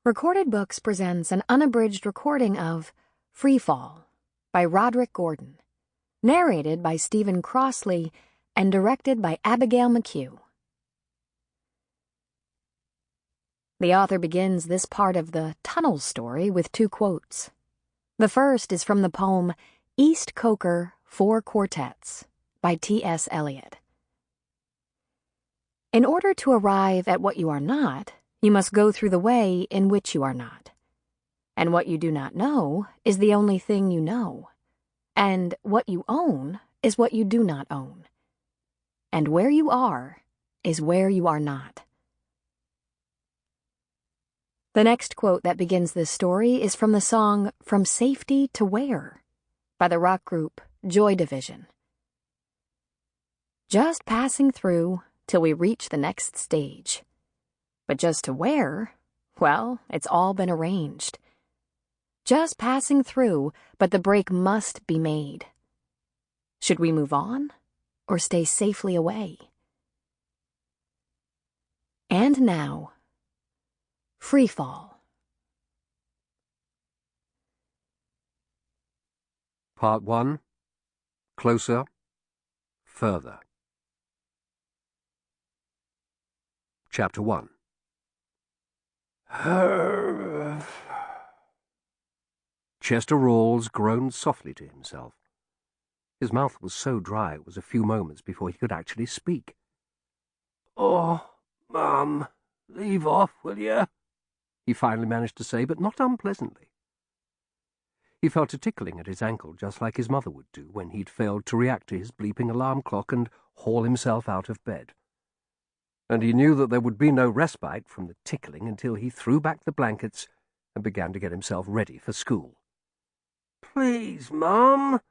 Recorded Books presents an unabridged recording of Freefall by Roderick Gordon, narrated by Stephen Crossley and directed by Abigail McHugh. The author begins this part of the tunnel story with two quotes. The first is from the poem East Coker, 4 Quartets by T.S. Eliot. In order to arrive at what you are not, you must go through the way in which you are not. And what you do not know is the only thing you know. And what you own is what you do not own. And where you are is where you are not. The next quote that begins this story is from the song From Safety to Where by the rock group Joy Division. Just passing through till we reach the next stage. But just to where? Well, it's all been arranged. Just passing through, but the break must be made. Should we move on, or stay safely away? And now, Freefall. Part 1. Closer, Further. Chapter 1. Chester Rawls groaned softly to himself. His mouth was so dry it was a few moments before he could actually speak. "Oh, Mum, leave off, will you?" he finally managed to say, but not unpleasantly. He felt a tickling at his ankle, just like his mother would do when he'd failed to react to his bleeping alarm clock and haul himself out of bed. And he knew that there would be no respite from the tickling until he threw back the blankets and began to get himself ready for school. "Please, Mum,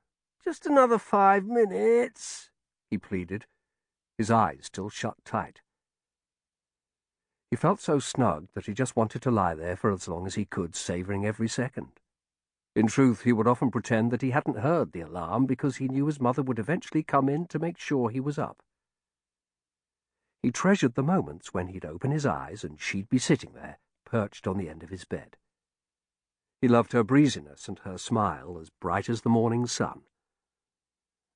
just another 5 minutes," he pleaded, his eyes still shut tight. He felt so snug that he just wanted to lie there for as long as he could, savouring every second. In truth, he would often pretend that he hadn't heard the alarm because he knew his mother would eventually come in to make sure he was up. He treasured the moments when he'd open his eyes and she'd be sitting there, perched on the end of his bed. He loved her breeziness and her smile as bright as the morning sun.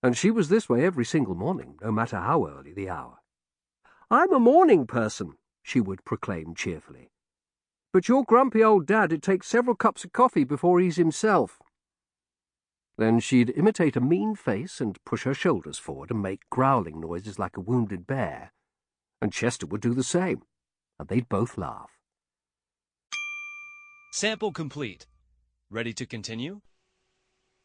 And she was this way every single morning, no matter how early the hour. "I'm a morning person," she would proclaim cheerfully. "But your grumpy old dad, it takes several cups of coffee before he's himself." Then she'd imitate a mean face and push her shoulders forward and make growling noises like a wounded bear. And Chester would do the same, and they'd both laugh. Sample complete. Ready to continue?